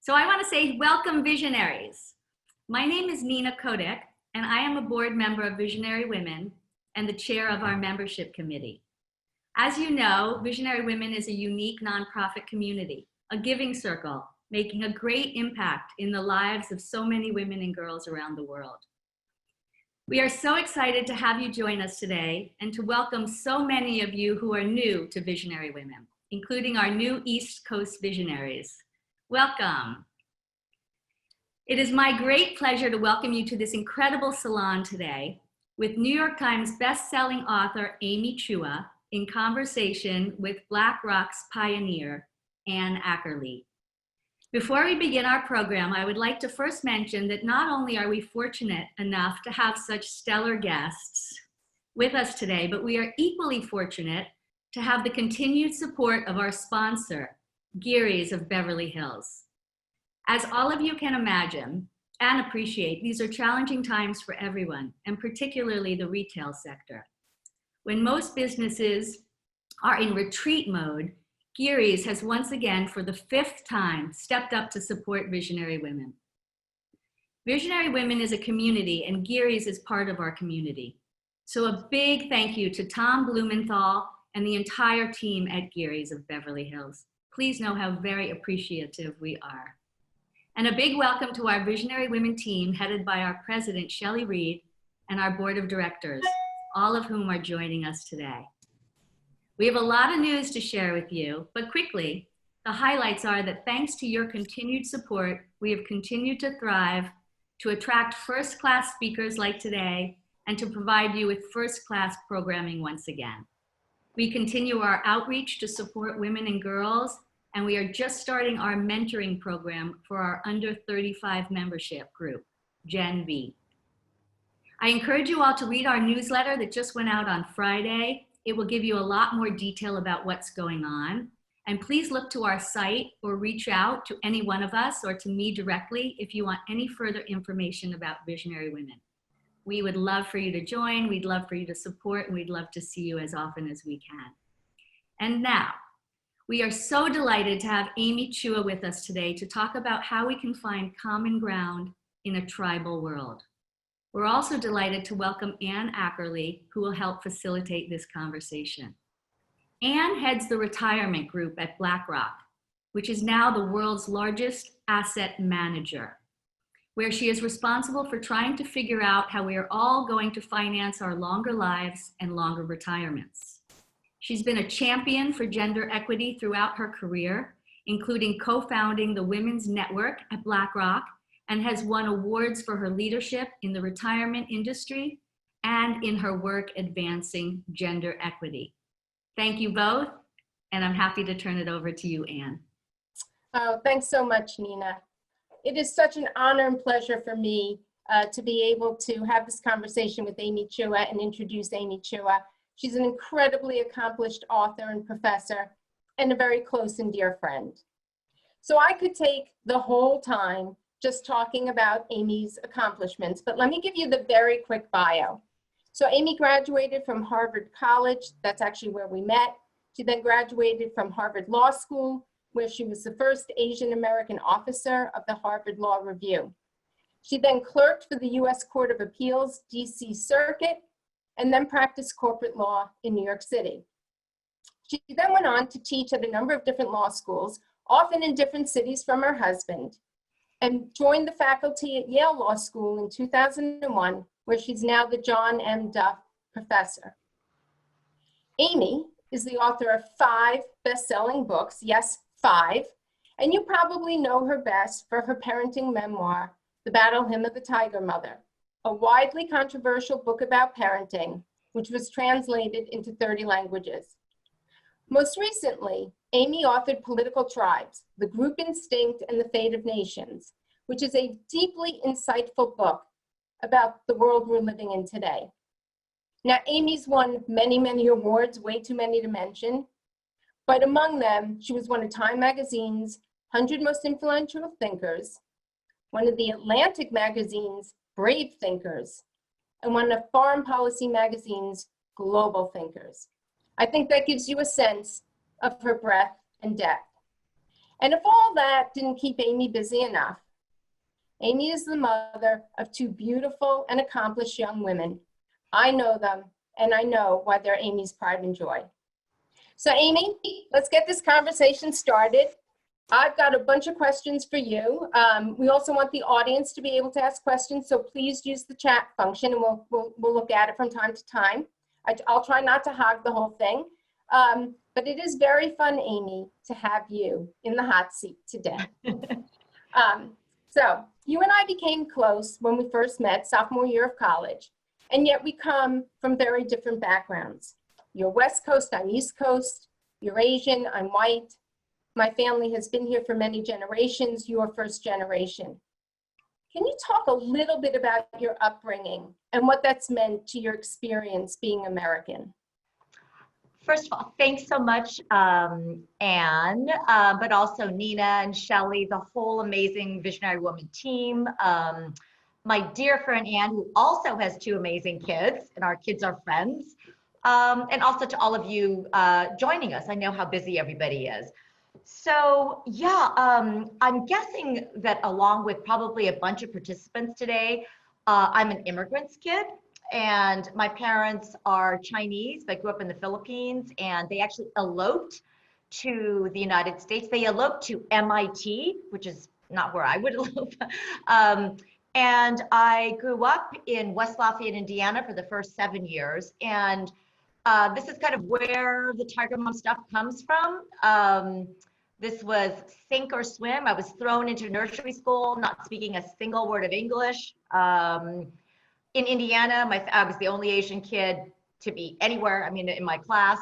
So I want to say welcome, visionaries. My name is Nina Kodak, and I am a board member of Visionary Women and the chair of our membership committee. As you know, Visionary Women is a unique nonprofit community, a giving circle, making a great impact in the lives of so many women and girls around the world. We are so excited to have you join us today and to welcome so many of you who are new to Visionary Women, including our new East Coast visionaries. Welcome. It is my great pleasure to welcome you to this incredible salon today with New York Times best-selling author Amy Chua in conversation with BlackRock's pioneer, Ann Ackerley. Before we begin our program, I would like to first mention that not only are we fortunate enough to have such stellar guests with us today, but we are equally fortunate to have the continued support of our sponsor, Geary's of Beverly Hills. As all of you can imagine and appreciate, these are challenging times for everyone, and particularly the retail sector. When most businesses are in retreat mode, Geary's has once again, for the 5th time, stepped up to support Visionary Women. Visionary Women is a community, and Geary's is part of our community. So a big thank you to Tom Blumenthal and the entire team at Geary's of Beverly Hills. Please know how very appreciative we are. And a big welcome to our Visionary Women team, headed by our president, Shelley Reed, and our board of directors, all of whom are joining us today. We have a lot of news to share with you, but quickly, the highlights are that thanks to your continued support, we have continued to thrive, to attract first-class speakers like today, and to provide you with first-class programming once again. We continue our outreach to support women and girls, and we are just starting our mentoring program for our under 35 membership group, Gen V. I encourage you all to read our newsletter that just went out on Friday. It will give you a lot more detail about what's going on. And please look to our site or reach out to any one of us or to me directly if you want any further information about Visionary Women. We would love for you to join, we'd love for you to support, and we'd love to see you as often as we can. And now, we are so delighted to have Amy Chua with us today to talk about how we can find common ground in a tribal world. We're also delighted to welcome Ann Ackerley, who will help facilitate this conversation. Ann heads the retirement group at BlackRock, which is now the world's largest asset manager, where she is responsible for trying to figure out how we are all going to finance our longer lives and longer retirements. She's been a champion for gender equity throughout her career, including co-founding the Women's Network at BlackRock, and has won awards for her leadership in the retirement industry and in her work advancing gender equity. Thank you both, and I'm happy to turn it over to you, Ann. Oh, thanks so much, Nina. It is such an honor and pleasure for me to be able to have this conversation with Amy Chua and introduce Amy Chua. She's an incredibly accomplished author and professor and a very close and dear friend. So I could take the whole time just talking about Amy's accomplishments, but let me give you the very quick bio. So Amy graduated from Harvard College. That's actually where we met. She then graduated from Harvard Law School, where she was the first Asian American officer of the Harvard Law Review. She then clerked for the U.S. Court of Appeals, D.C. Circuit, and then practiced corporate law in New York City. She then went on to teach at a number of different law schools, often in different cities from her husband, and joined the faculty at Yale Law School in 2001, where she's now the John M. Duff Professor. Amy is the author of 5 best-selling books, yes, 5, and you probably know her best for her parenting memoir, The Battle Hymn of the Tiger Mother, a widely controversial book about parenting, which was translated into 30 languages. Most recently, Amy authored Political Tribes, The Group Instinct and the Fate of Nations, which is a deeply insightful book about the world we're living in today. Now, Amy's won many, many awards, way too many to mention, but among them, she was one of Time Magazine's 100 Most Influential Thinkers, one of the Atlantic Magazine's Brave Thinkers, and one of Foreign Policy Magazine's Global Thinkers. I think that gives you a sense of her breadth and depth. And if all that didn't keep Amy busy enough, Amy is the mother of two beautiful and accomplished young women. I know them, and I know why they're Amy's pride and joy. So Amy, let's get this conversation started. I've got a bunch of questions for you. We also want the audience to be able to ask questions, so please use the chat function, and we'll look at it from time to time. I'll try not to hog the whole thing, but it is very fun, Amy, to have you in the hot seat today. So you and I became close when we first met, sophomore year of college, and yet we come from very different backgrounds. You're West Coast, I'm East Coast. You're Asian, I'm white. My family has been here for many generations. You're first generation. Can you talk a little bit about your upbringing and what that's meant to your experience being American? First of all, thanks so much, Anne, but also Nina and Shelley, the whole amazing Visionary Woman team. My dear friend Anne, who also has two amazing kids, and our kids are friends. And also to all of you joining us. I know how busy everybody is. So yeah, I'm guessing that along with probably a bunch of participants today, I'm an immigrant's kid. And my parents are Chinese. They grew up in the Philippines, and they actually eloped to the United States. They eloped to MIT, which is not where I would elope. And I grew up in West Lafayette, Indiana for the first 7 years. And this is kind of where the Tiger Mom stuff comes from. This was sink or swim. I was thrown into nursery school, not speaking a single word of English. In Indiana, I was the only Asian kid to be anywhere, I mean, in my class.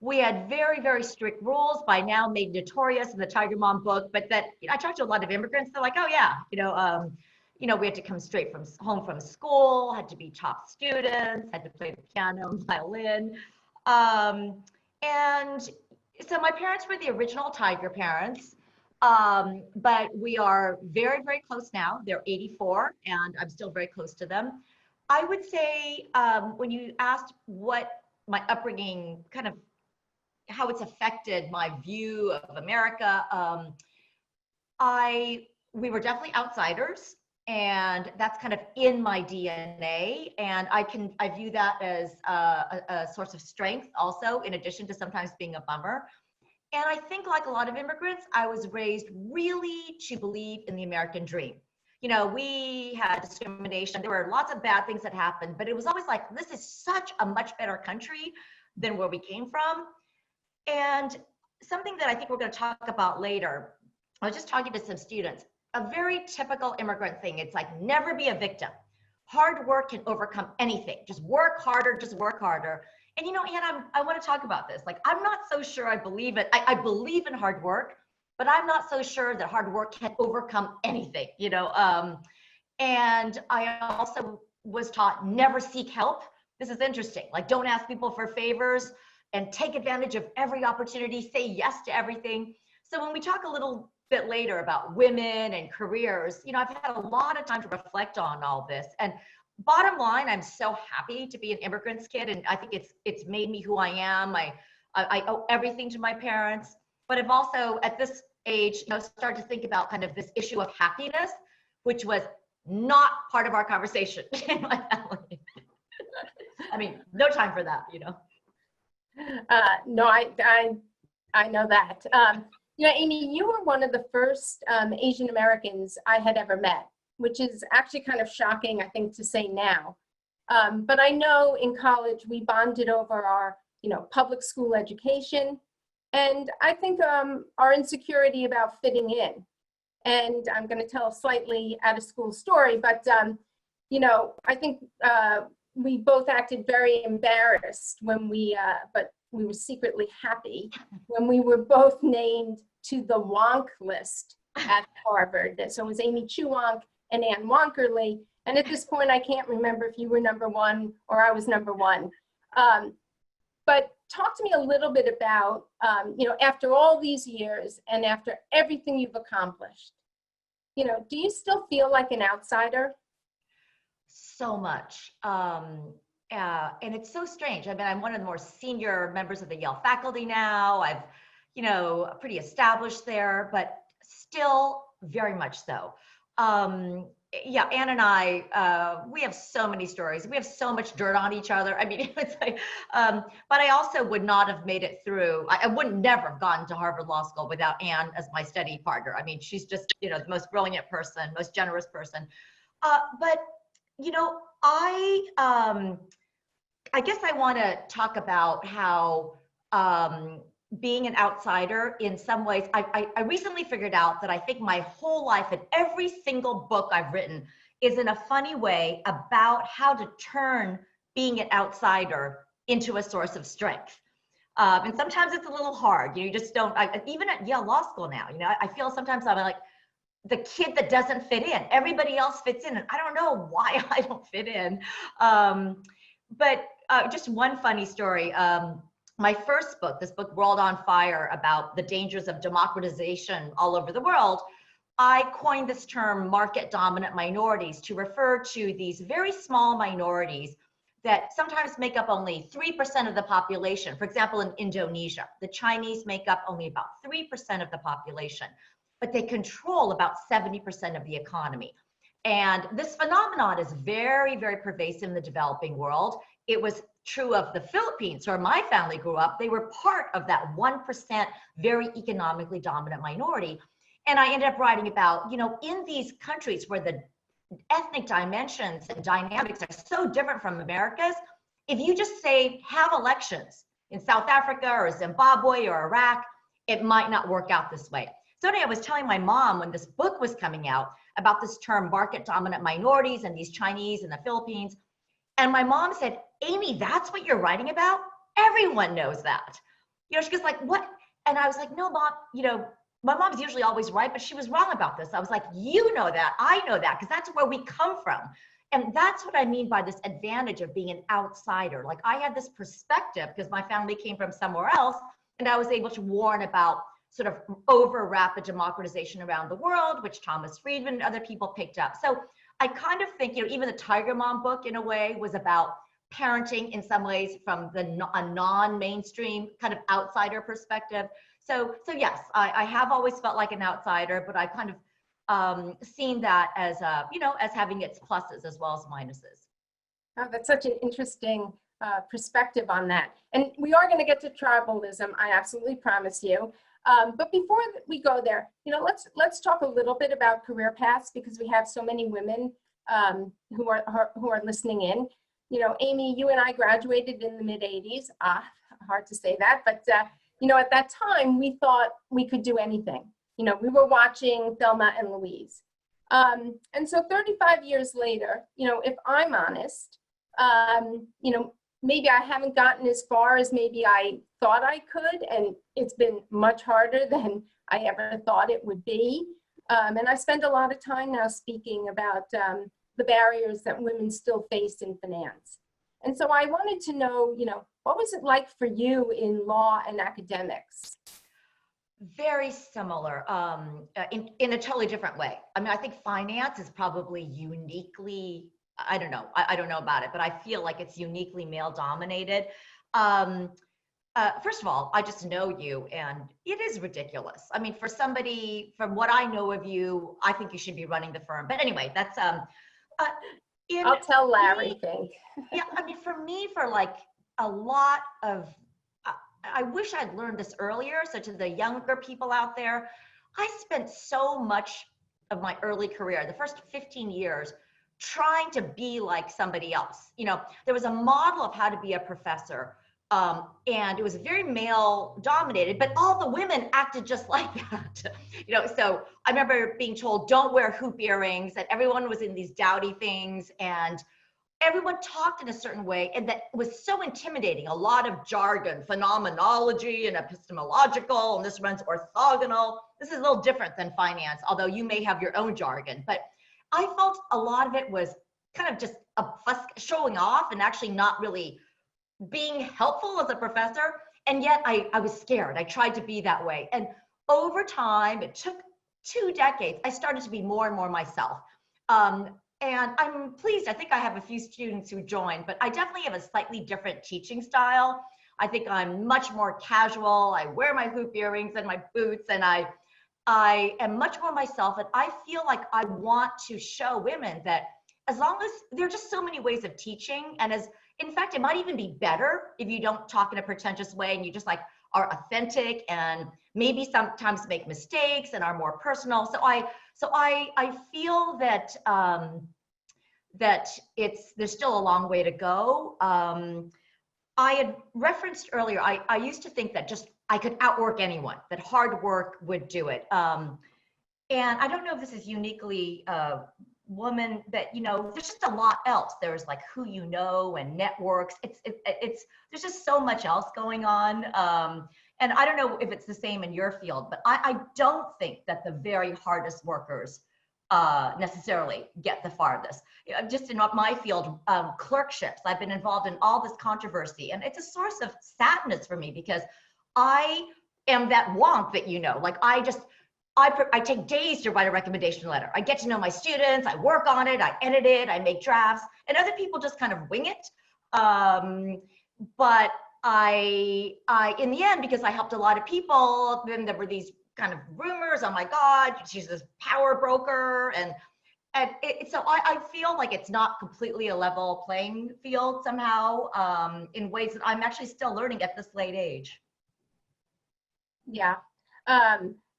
We had very, very strict rules, by now made notorious in the Tiger Mom book, but that, I talked to a lot of immigrants, they're like, oh yeah, we had to come straight from home from school, had to be top students, had to play the piano and violin. And so my parents were the original Tiger parents. But we are very, very close now. They're 84, and I'm still very close to them. I would say when you asked what my upbringing, kind of how it's affected my view of America, we were definitely outsiders, and that's kind of in my DNA. And I view that as a source of strength also, in addition to sometimes being a bummer. And I think, like a lot of immigrants, I was raised really to believe in the American dream. We had discrimination. There were lots of bad things that happened, but it was always like, this is such a much better country than where we came from. And something that I think we're going to talk about later, I was just talking to some students, a very typical immigrant thing. It's like, never be a victim. Hard work can overcome anything. Just work harder, just work harder. And Anne, I want to talk about this. Like, I'm not so sure I believe it. I believe in hard work, but I'm not so sure that hard work can overcome anything, And I also was taught never seek help. This is interesting. Like, don't ask people for favors and take advantage of every opportunity, say yes to everything. So when we talk a little bit later about women and careers, I've had a lot of time to reflect on all this. And bottom line, I'm so happy to be an immigrant's kid, and I think it's made me who I am. I owe everything to my parents, but I've also, at this age, started to think about kind of this issue of happiness, which was not part of our conversation in my family. I mean, no time for that, No, I know that. Amy, you were one of the first Asian Americans I had ever met, which is actually kind of shocking, I think, to say now. But I know in college we bonded over our, public school education, and I think our insecurity about fitting in. And I'm going to tell a slightly out of school story, but I think we both acted very embarrassed when but we were secretly happy when we were both named to the wonk list at Harvard. So it was Amy Chua and Anne Ackerley. And at this point, I can't remember if you were number one or I was number one. But talk to me a little bit about, after all these years and after everything you've accomplished, do you still feel like an outsider? So much. And it's so strange. I mean, I'm one of the more senior members of the Yale faculty now. I've, you know, pretty established there, but still very much so. Yeah, Ann and I, we have so many stories. We have so much dirt on each other. I mean, it's like, but I also would not have made it through. I wouldn't never have gone to Harvard Law School without Ann as my study partner. I mean, she's just, you know, the most brilliant person, most generous person. But, you know, I guess I want to talk about how being an outsider in some ways, I recently figured out that I think my whole life and every single book I've written is in a funny way about how to turn being an outsider into a source of strength. And sometimes it's a little hard. You just don't, even at Yale Law School now, you know, I feel sometimes I'm like the kid that doesn't fit in. Everybody else fits in and I don't know why I don't fit in. But just one funny story. My first book, this book, World on Fire, about the dangers of democratization all over the world, I coined this term market dominant minorities to refer to these very small minorities that sometimes make up only 3% of the population. For example, in Indonesia, the Chinese make up only about 3% of the population, but they control about 70% of the economy. And this phenomenon is very, very pervasive in the developing world. It was true of the Philippines, where my family grew up. They were part of that 1% very economically dominant minority. And I ended up writing about, you know, in these countries where the ethnic dimensions and dynamics are so different from America's, if you just say have elections in South Africa or Zimbabwe or Iraq, it might not work out this way. So anyway, I was telling my mom when this book was coming out about this term market dominant minorities and these Chinese in the Philippines. And my mom said, Amy, that's what you're writing about? Everyone knows that. You know, she goes like, what? And I was like, no, Mom, you know, my mom's usually always right, but she was wrong about this. I was like, you know that, I know that, because that's where we come from. And that's what I mean by this advantage of being an outsider. Like I had this perspective because my family came from somewhere else, and I was able to warn about sort of over rapid democratization around the world, which Thomas Friedman and other people picked up. So I kind of think, you know, even the Tiger Mom book in a way was about parenting in some ways from a non-mainstream kind of outsider perspective. So yes, I have always felt like an outsider, but I kind of seen that as, you know, as having its pluses as well as minuses. Oh, that's such an interesting perspective on that. And we are going to get to tribalism, I absolutely promise you. But before we go there, you know, let's talk a little bit about career paths, because we have so many women who are listening in. You know, Amy, you and I graduated in the mid-'80s. Hard to say that, but you know, at that time we thought we could do anything. You know, we were watching Thelma and Louise, and so 35 years later, you know, if I'm honest, you know, maybe I haven't gotten as far as maybe I thought I could, and it's been much harder than I ever thought it would be. And I spend a lot of time now speaking about the barriers that women still face in finance. And so I wanted to know, you know, what was it like for you in law and academics? Very similar, in a totally different way. I mean, I think finance is probably uniquely, I don't know, I don't know about it, but I feel like it's uniquely male dominated. First of all, I just know you, and it is ridiculous. I mean, for somebody, from what I know of you, I think you should be running the firm. But anyway, that's I'll tell Larry, think. Yeah, I mean, for me, for like a lot of, I wish I'd learned this earlier. So to the younger people out there, I spent so much of my early career, the first 15 years, trying to be like somebody else. You know, there was a model of how to be a professor, and it was very male dominated, but all the women acted just like that. You know, so I remember being told, don't wear hoop earrings, and everyone was in these dowdy things, and everyone talked in a certain way, and that was so intimidating. A lot of jargon, phenomenology and epistemological, and this runs orthogonal. This is a little different than finance, although you may have your own jargon. But I felt a lot of it was kind of just a fuss, showing off, and actually not really being helpful as a professor. And yet I was scared. I tried to be that way. And over time, it took 2 decades, I started to be more and more myself. And I'm pleased, I think I have a few students who joined, but I definitely have a slightly different teaching style. I think I'm much more casual. I wear my hoop earrings and my boots, and I am much more myself. And I feel like I want to show women that as long as there are just so many ways of teaching, and as in fact, it might even be better if you don't talk in a pretentious way and you just like are authentic and maybe sometimes make mistakes and are more personal. So I feel that that there's still a long way to go. I had referenced earlier, I used to think that just I could outwork anyone, that hard work would do it. And I don't know if this is uniquely woman, that, you know, there's just a lot else. There's like who you know and networks. There's just so much else going on. And I don't know if it's the same in your field, but I don't think that the very hardest workers necessarily get the farthest. Just in my field, clerkships, I've been involved in all this controversy, and it's a source of sadness for me because I am that wonk that, you know, like I take days to write a recommendation letter. I get to know my students, I work on it, I edit it, I make drafts, and other people just kind of wing it. But I, in the end, because I helped a lot of people, then there were these kind of rumors, oh my God, she's this power broker. So I feel like it's not completely a level playing field somehow, in ways that I'm actually still learning at this late age. Yeah.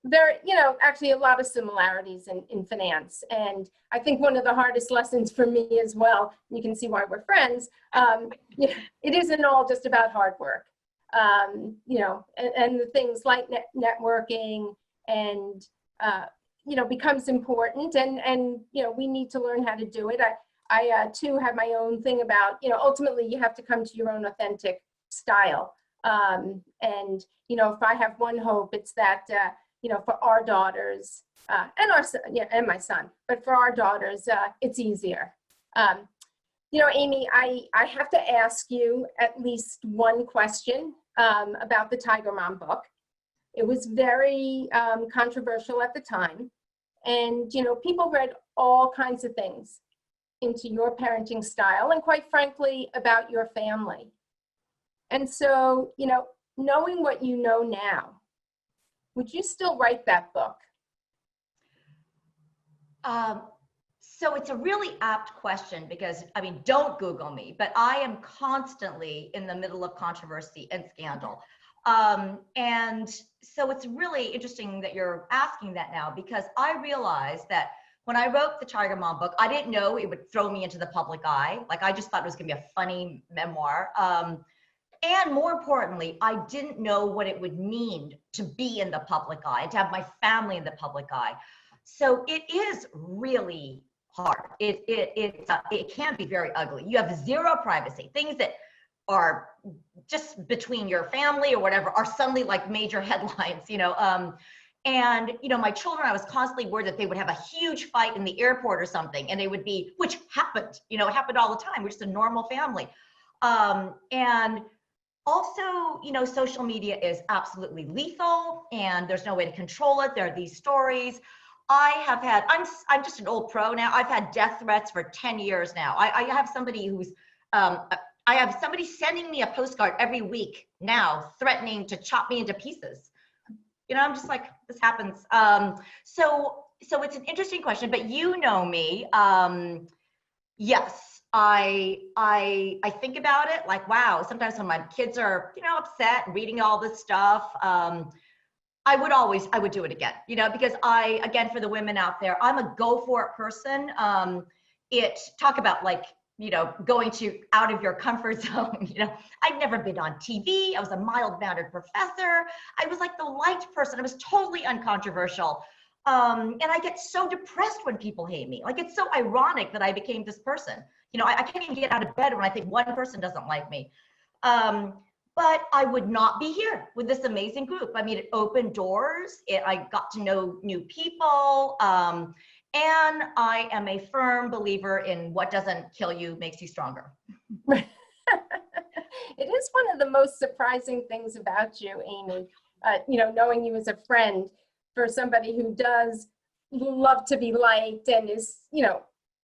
There are, you know, actually a lot of similarities in finance. And I think one of the hardest lessons for me as well, you can see why we're friends, you know, it isn't all just about hard work. You know, and the things like networking and, you know, becomes important. And, you know, we need to learn how to do it. I too have my own thing about, you know, ultimately you have to come to your own authentic style. And, you know, if I have one hope, it's that, you know, for our daughters and our son, yeah, and my son, but for our daughters, it's easier. You know, Amy, I have to ask you at least one question about the Tiger Mom book. It was very controversial at the time. And, you know, people read all kinds of things into your parenting style and, quite frankly, about your family. And so, you know, knowing what you know now, would you still write that book? So it's a really apt question because, I mean, don't Google me, but I am constantly in the middle of controversy and scandal. And so it's really interesting that you're asking that now, because I realized that when I wrote the Tiger Mom book, I didn't know it would throw me into the public eye. Like, I just thought it was gonna be a funny memoir. And more importantly, I didn't know what it would mean to be in the public eye, to have my family in the public eye. So it is really hard. It can be very ugly. You have zero privacy. Things that are just between your family or whatever are suddenly like major headlines, you know. And, you know, my children, I was constantly worried that they would have a huge fight in the airport or something, and they would be, which happened, you know, it happened all the time. We're just a normal family. And also, you know, social media is absolutely lethal and there's no way to control it. There are these stories. I have had, I'm just an old pro now. I've had death threats for 10 years now. I have somebody who's, I have somebody sending me a postcard every week now, threatening to chop me into pieces. You know, I'm just like, this happens. So it's an interesting question, but you know me. Yes, I think about it like, wow, sometimes when my kids are, you know, upset reading all this stuff, I would do it again, you know, because again, for the women out there, I'm a go for it person. Talk about like, you know, going out of your comfort zone. You know, I'd never been on TV. I was a mild-mannered professor. I was like the liked person. I was totally uncontroversial. And I get so depressed when people hate me. Like, it's so ironic that I became this person. You know, I can't even get out of bed when I think one person doesn't like me. But I would not be here with this amazing group. I mean, it opened doors. I got to know new people. And I am a firm believer in what doesn't kill you makes you stronger. It is one of the most surprising things about you, Amy, you know, knowing you as a friend, for somebody who does love to be liked and is, you know,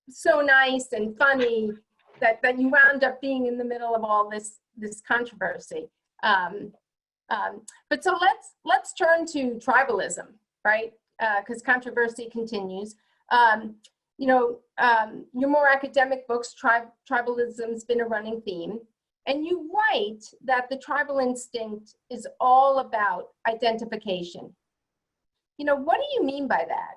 so nice and funny, that you wound up being in the middle of all this controversy. Um, but so let's turn to tribalism, right? Because controversy continues. Your more academic books, tribalism's been a running theme. And you write that the tribal instinct is all about identification. What do you mean by that?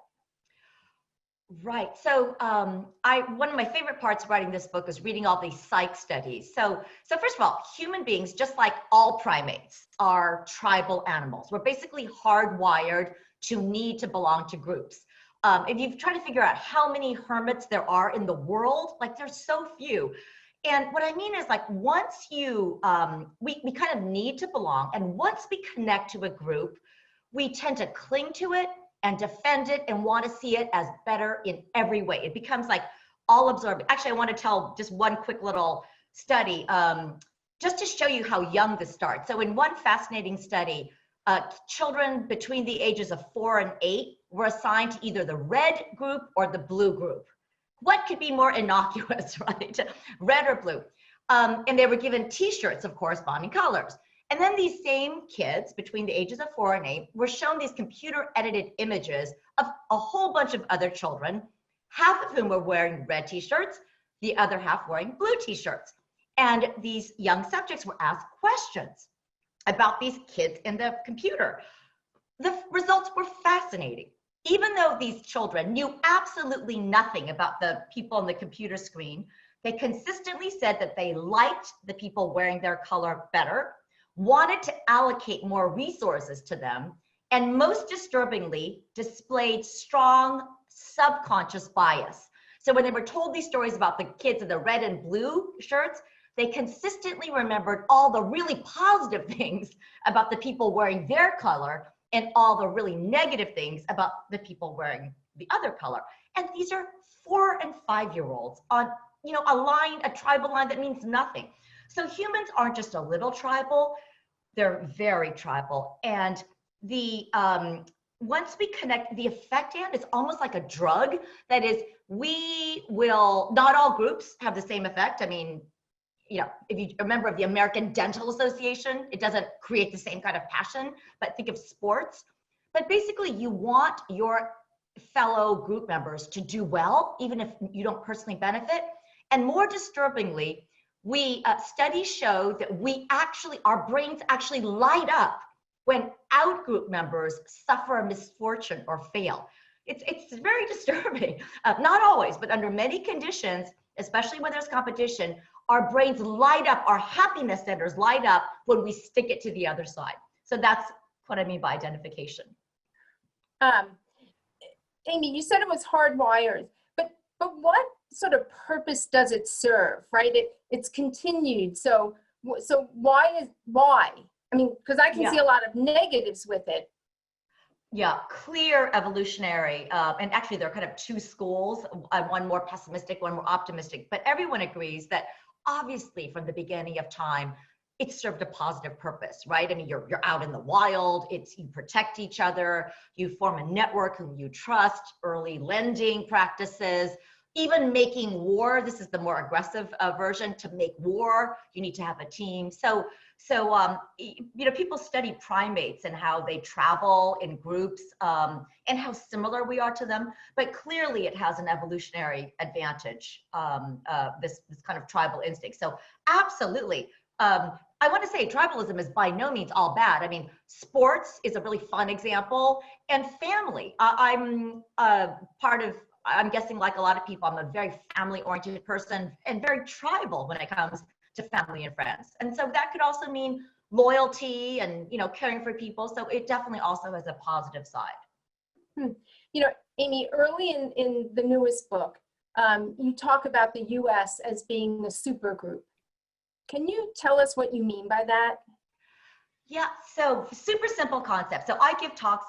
Right. So one of my favorite parts of writing this book is reading all these psych studies. So first of all, human beings, just like all primates, are tribal animals. We're basically hardwired to need to belong to groups. If you've tried to figure out how many hermits there are in the world, like there's so few. And what I mean is, like, once you, we kind of need to belong, and once we connect to a group, we tend to cling to it and defend it and want to see it as better in every way. It becomes like all absorbing. Actually, I want to tell just one quick little study, just to show you how young this starts. So in one fascinating study, children between the ages of 4 and 8 were assigned to either the red group or the blue group. What could be more innocuous, right? Red or blue. And they were given t-shirts of corresponding colors. And then these same kids between the ages of 4 and 8 were shown these computer edited images of a whole bunch of other children, half of whom were wearing red t-shirts, the other half wearing blue t-shirts. And these young subjects were asked questions about these kids in the computer. The results were fascinating. Even though these children knew absolutely nothing about the people on the computer screen, they consistently said that they liked the people wearing their color better, wanted to allocate more resources to them, and most disturbingly, displayed strong subconscious bias. So when they were told these stories about the kids in the red and blue shirts, they consistently remembered all the really positive things about the people wearing their color and all the really negative things about the people wearing the other color. And these are 4 and 5-year-olds on, a tribal line that means nothing. So humans aren't just a little tribal, they're very tribal. And the once we connect, the effect, Anne, is almost like a drug. That is, not all groups have the same effect. I mean, if you're a member of the American Dental Association, it doesn't create the same kind of passion, but think of sports. But basically, you want your fellow group members to do well, even if you don't personally benefit. And more disturbingly, studies show that our brains actually light up when out-group members suffer a misfortune or fail. It's very disturbing. Not always, but under many conditions, especially when there's competition, our brains light up, our happiness centers light up when we stick it to the other side. So that's what I mean by identification. Amy, you said it was hardwired, but what sort of purpose does it serve, right? It's continued. So why? I mean, because I can see a lot of negatives with it. Yeah, clear evolutionary. And actually, there are kind of two schools, one more pessimistic, one more optimistic. But everyone agrees that obviously from the beginning of time, it served a positive purpose, right? I mean, you're out in the wild, you protect each other, you form a network whom you trust, early lending practices, even making war. This is the more aggressive version. To make war, you need to have a team. So people study primates and how they travel in groups and how similar we are to them. But clearly, it has an evolutionary advantage. This kind of tribal instinct. So absolutely. I want to say tribalism is by no means all bad. I mean, sports is a really fun example, and family. I'm guessing, like a lot of people, I'm a very family-oriented person and very tribal when it comes to family and friends. And so that could also mean loyalty and, caring for people. So it definitely also has a positive side. Amy, early in the newest book, you talk about the US as being a supergroup. Can you tell us what you mean by that? Yeah, so super simple concept. So I give talks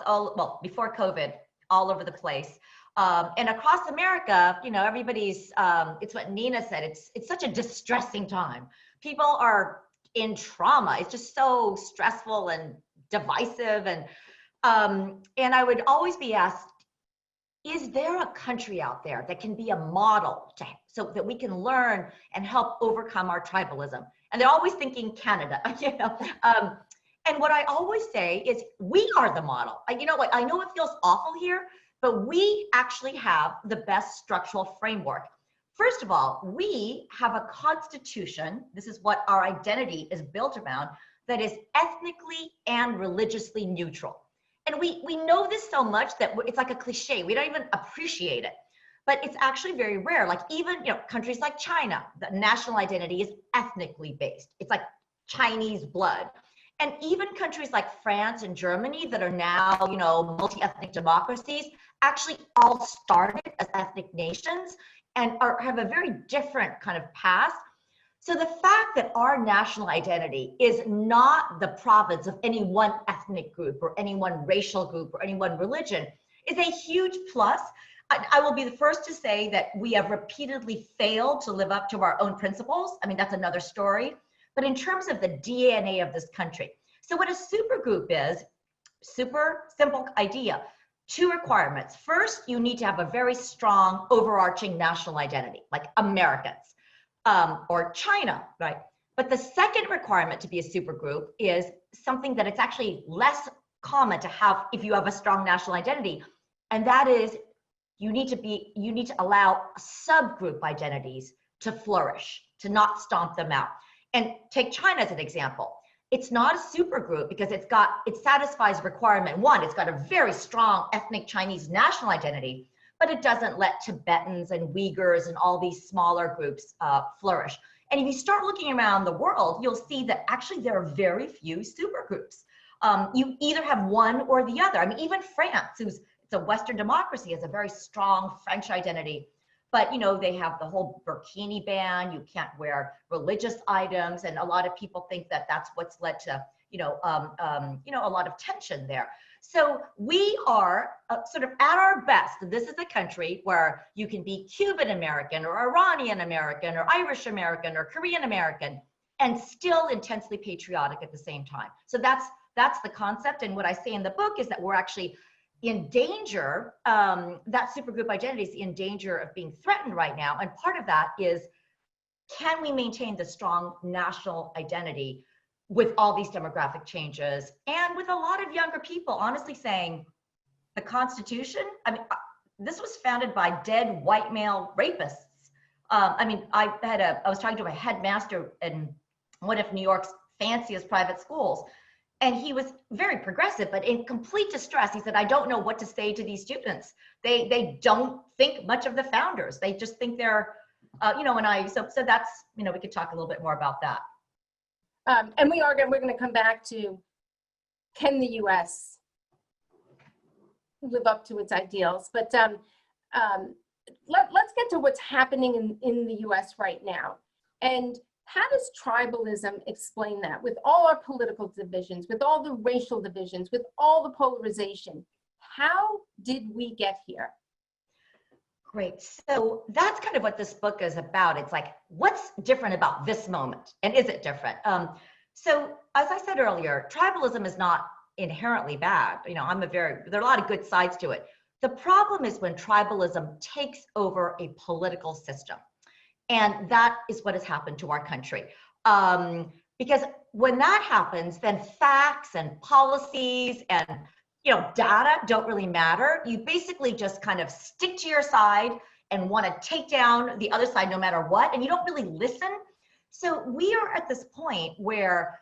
before COVID, all over the place. And across America, everybody's, it's what Nina said, it's such a distressing time. People are in trauma. It's just so stressful and divisive. And I would always be asked, is there a country out there that can be a model so that we can learn and help overcome our tribalism? And they're always thinking Canada, you know. And what I always say is we are the model. You know, like, I know it feels awful here, but we actually have the best structural framework. First of all, we have a constitution. This is what our identity is built around, that is ethnically and religiously neutral. And we know this so much that it's like a cliche. We don't even appreciate it. But it's actually very rare. Like, even, you know, countries like China, the national identity is ethnically based. It's like Chinese blood. And even countries like France and Germany that are now, you know, multi-ethnic democracies, actually all started as ethnic nations and have a very different kind of past. So the fact that our national identity is not the province of any one ethnic group or any one racial group or any one religion is a huge plus. I will be the first to say that we have repeatedly failed to live up to our own principles. I mean, that's another story. But in terms of the DNA of this country, so what a supergroup is, super simple idea, 2 requirements. First, you need to have a very strong overarching national identity, like Americans or China, right? But the second requirement to be a supergroup is something that it's actually less common to have if you have a strong national identity, and that is you need to allow subgroup identities to flourish, to not stomp them out. And take China as an example. It's not a supergroup because it satisfies requirement 1. It's got a very strong ethnic Chinese national identity, but it doesn't let Tibetans and Uyghurs and all these smaller groups flourish. And if you start looking around the world, you'll see that actually there are very few supergroups. You either have one or the other. I mean, even France, it's a Western democracy, has a very strong French identity. But, you know, they have the whole burkini ban. You can't wear religious items. And a lot of people think that that's what's led to, a lot of tension there. So we are sort of at our best. This is a country where you can be Cuban American or Iranian American or Irish American or Korean American and still intensely patriotic at the same time. So that's the concept. And what I say in the book is that we're actually in danger, that supergroup identity is in danger of being threatened right now. And part of that is, can we maintain the strong national identity with all these demographic changes and with a lot of younger people honestly saying the Constitution, I mean, this was founded by dead white male rapists. I was talking to a headmaster in one of New York's fanciest private schools. And he was very progressive, but in complete distress. He said, I don't know what to say to these students. They don't think much of the founders. They just think they're, so that's, we could talk a little bit more about that. And we're going to come back to, can the U.S. live up to its ideals? But let's get to what's happening in the U.S. right now. And how does tribalism explain that? With all our political divisions, with all the racial divisions, with all the polarization, how did we get here? Great. So that's kind of what this book is about. It's like, what's different about this moment? And is it different? So as I said earlier, tribalism is not inherently bad. There are a lot of good sides to it. The problem is when tribalism takes over a political system. And that is what has happened to our country. Because when that happens, then facts and policies and data don't really matter. You basically just kind of stick to your side and want to take down the other side no matter what, and you don't really listen. So we are at this point where,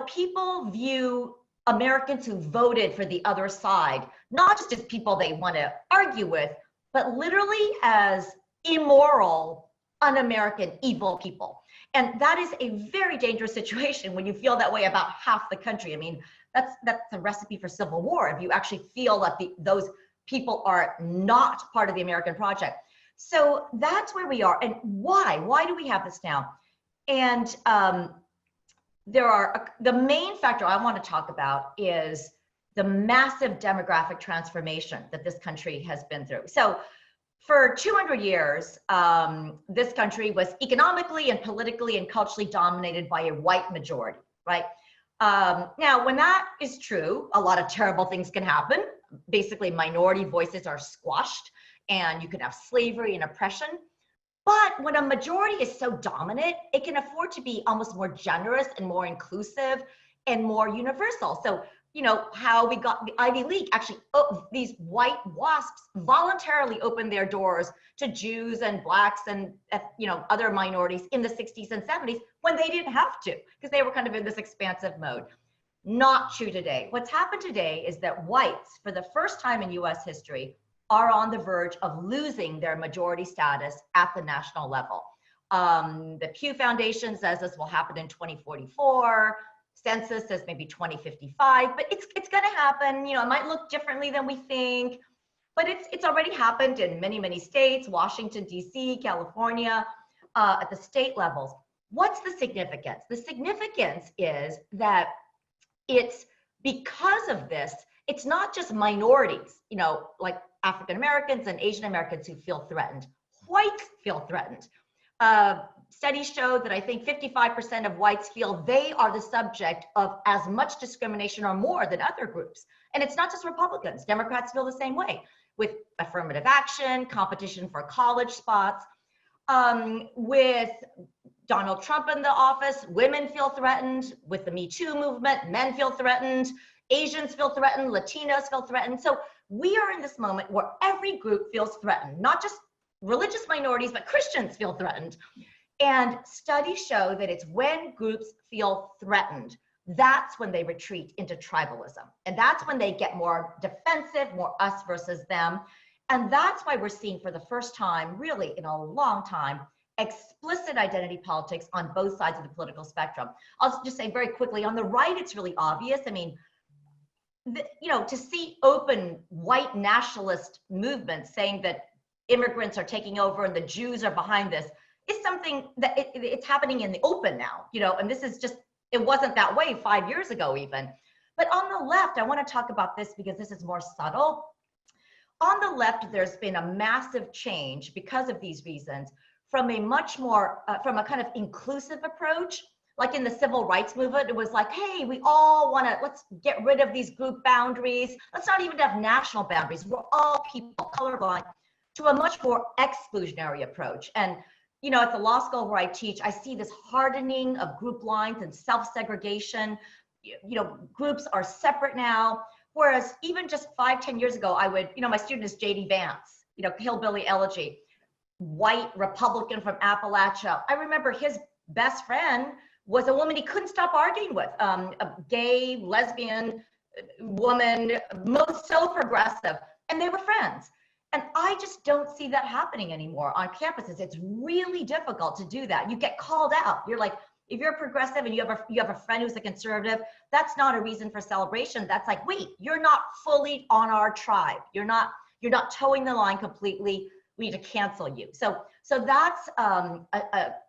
people view Americans who voted for the other side, not just as people they want to argue with, but literally as immoral, un-American, evil people. And that is a very dangerous situation when you feel that way about half the country. I mean, that's a recipe for civil war if you actually feel that those people are not part of the American project. So that's where we are. And why do we have this now? And the main factor I want to talk about is the massive demographic transformation that this country has been through. So for 200 years, this country was economically and politically and culturally dominated by a white majority, right? Now, when that is true, a lot of terrible things can happen. Basically, minority voices are squashed, and you can have slavery and oppression. But when a majority is so dominant, it can afford to be almost more generous and more inclusive and more universal. So, you know, how we got the Ivy League, actually, these white WASPs voluntarily opened their doors to Jews and Blacks and, you know, other minorities in the 60s and 70s when they didn't have to, because they were kind of in this expansive mode. Not true today. What's happened today is that whites, for the first time in US history, are on the verge of losing their majority status at the national level. The Pew Foundation says this will happen in 2044. Census says maybe 2055, but it's going to happen. You know, it might look differently than we think, but it's already happened in many, many states, Washington, D.C., California, at the state levels. What's the significance? The significance is that it's because of this, it's not just minorities, you know, like African Americans and Asian Americans who feel threatened. Whites feel threatened. Studies show that I think 55% of whites feel they are the subject of as much discrimination or more than other groups. And it's not just Republicans. Democrats feel the same way, with affirmative action, competition for college spots. With Donald Trump in the office, women feel threatened. With the Me Too movement, men feel threatened. Asians feel threatened. Latinos feel threatened. So we are in this moment where every group feels threatened, not just religious minorities, but Christians feel threatened. And studies show that it's when groups feel threatened, that's when they retreat into tribalism. And that's when they get more defensive, more us versus them. And that's why we're seeing for the first time, really in a long time, explicit identity politics on both sides of the political spectrum. I'll just say very quickly, on the right, it's really obvious. I mean, you know, to see open white nationalist movements saying that immigrants are taking over and the Jews are behind this is something that it's happening in the open now, you know, and this is just, it wasn't that way 5 years ago even. But on the left, I want to talk about this because this is more subtle. On the left, there's been a massive change because of these reasons from a much more, from a kind of inclusive approach. Like in the civil rights movement, it was like, hey, we all want to, let's get rid of these group boundaries. Let's not even have national boundaries. We're all people, colorblind, to a much more exclusionary approach. And, you know, at the law school where I teach, I see this hardening of group lines and self-segregation. You know, groups are separate now. Whereas even just 5-10 years ago, I would, you know, my student is J.D. Vance, you know, Hillbilly Elegy, white Republican from Appalachia. I remember his best friend was a woman he couldn't stop arguing with, a gay, lesbian woman, most so progressive, and they were friends. And I just don't see that happening anymore on campuses. It's really difficult to do that. You get called out. You're like, if you're a progressive and you have a friend who's a conservative, that's not a reason for celebration. That's like, wait, you're not fully on our tribe. You're not towing the line completely. We need to cancel you. So that's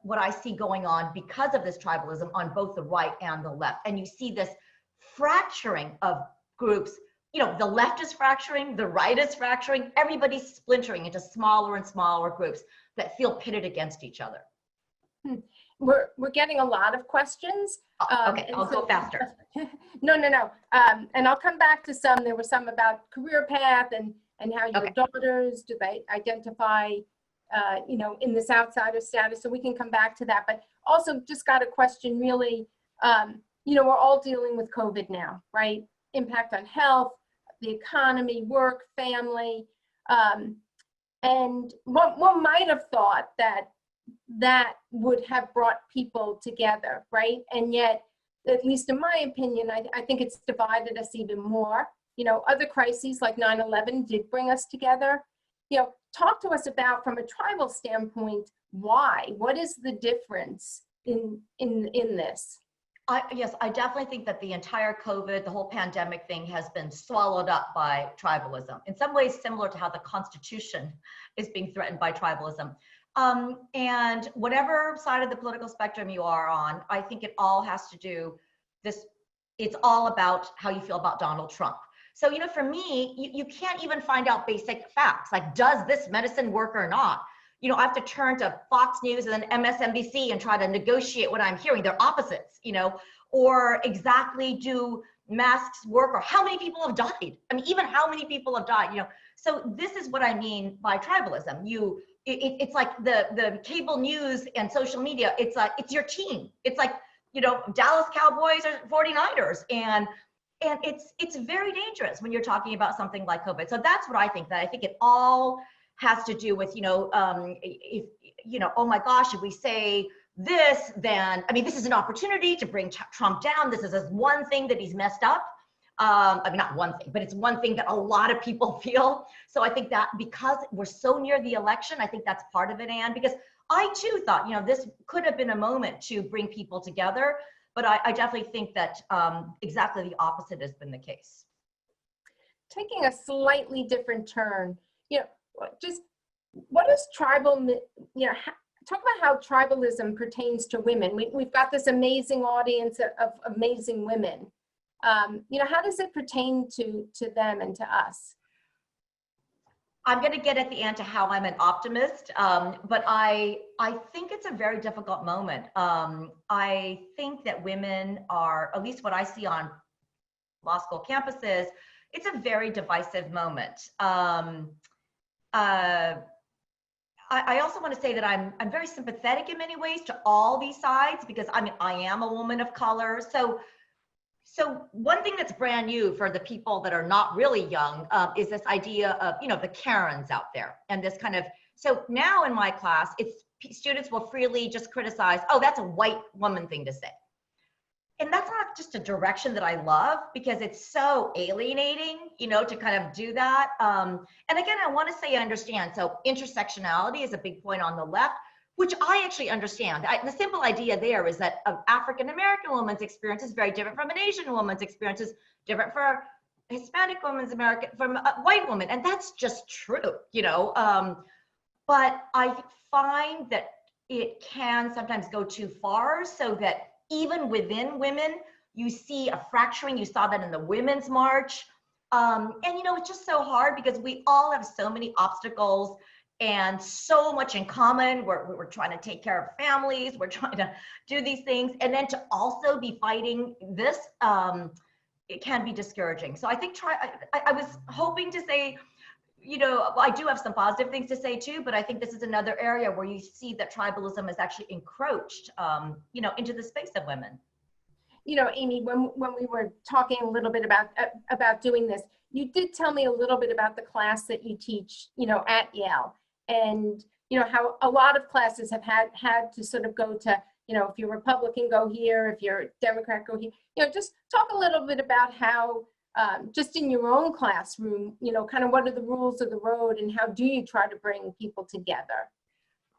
what I see going on because of this tribalism on both the right and the left. And you see this fracturing of groups. You know, the left is fracturing, the right is fracturing, everybody's splintering into smaller and smaller groups that feel pitted against each other. We're getting a lot of questions. Okay, I'll go faster. No. And I'll come back to some. There were some about career path and how your daughters, do they identify, you know, in this outsider status? So we can come back to that. But also just got a question really, you know, we're all dealing with COVID now, right? Impact on health, the economy, work, family. And one might have thought that would have brought people together, right? And yet, at least in my opinion, I think it's divided us even more. You know, other crises like 9/11 did bring us together. You know, talk to us about, from a tribal standpoint, why? What is the difference in this? Yes, I definitely think that the entire COVID, the whole pandemic thing has been swallowed up by tribalism. In some ways, similar to how the Constitution is being threatened by tribalism. And whatever side of the political spectrum you are on, I think it all has to do this. It's all about how you feel about Donald Trump. So, you know, for me, you can't even find out basic facts, like, does this medicine work or not? You know, I have to turn to Fox News and then MSNBC and try to negotiate what I'm hearing. They're opposites, you know, or exactly do masks work, or how many people have died? I mean, even how many people have died, you know? So this is what I mean by tribalism. it's like the cable news and social media. It's like, it's your team. It's like, you know, Dallas Cowboys or 49ers. And it's very dangerous when you're talking about something like COVID. So that's what I think, that I think it all has to do with, you know, if, you know, oh my gosh, if we say this, then, I mean, this is an opportunity to bring Trump down. This is one thing that he's messed up. I mean, not one thing, but it's one thing that a lot of people feel. So I think that because we're so near the election, I think that's part of it, Anne, because I too thought, you know, this could have been a moment to bring people together, but I definitely think that exactly the opposite has been the case. Taking a slightly different turn, you know, just what is tribal, you know, talk about how tribalism pertains to women. We've got this amazing audience of amazing women. You know, how does it pertain to them and to us? I'm going to get at the end to how I'm an optimist, but I think it's a very difficult moment. I think that women are, at least what I see on law school campuses, it's a very divisive moment. I also want to say that I'm very sympathetic in many ways to all these sides, because I mean, I am a woman of color. So one thing that's brand new for the people that are not really young is this idea of, you know, the Karens out there, and this kind of, so now in my class, it's students will freely just criticize, oh, that's a white woman thing to say. And that's not just a direction that I love, because it's so alienating, you know, to kind of do that. And again, I want to say I understand. So intersectionality is a big point on the left, which I actually understand. The simple idea there is that an African-American woman's experience is very different from an Asian woman's experience, is different for a Hispanic woman's from a white woman. And that's just true, you know. But I find that it can sometimes go too far, so that even within women, you see a fracturing. You saw that in the Women's March. And, you know, it's just so hard because we all have so many obstacles and so much in common. We're trying to take care of families. We're trying to do these things. And then to also be fighting this, it can be discouraging. So I think I was hoping to say, you know, I do have some positive things to say too, but I think this is another area where you see that tribalism has actually encroached, you know, into the space of women. You know, Amy, when we were talking a little bit about doing this, you did tell me a little bit about the class that you teach, you know, at Yale, and you know how a lot of classes have had to sort of go to, you know, if you're Republican, go here, if you're Democrat, go here. You know, just talk a little bit about how. Just in your own classroom, you know, kind of what are the rules of the road, and how do you try to bring people together?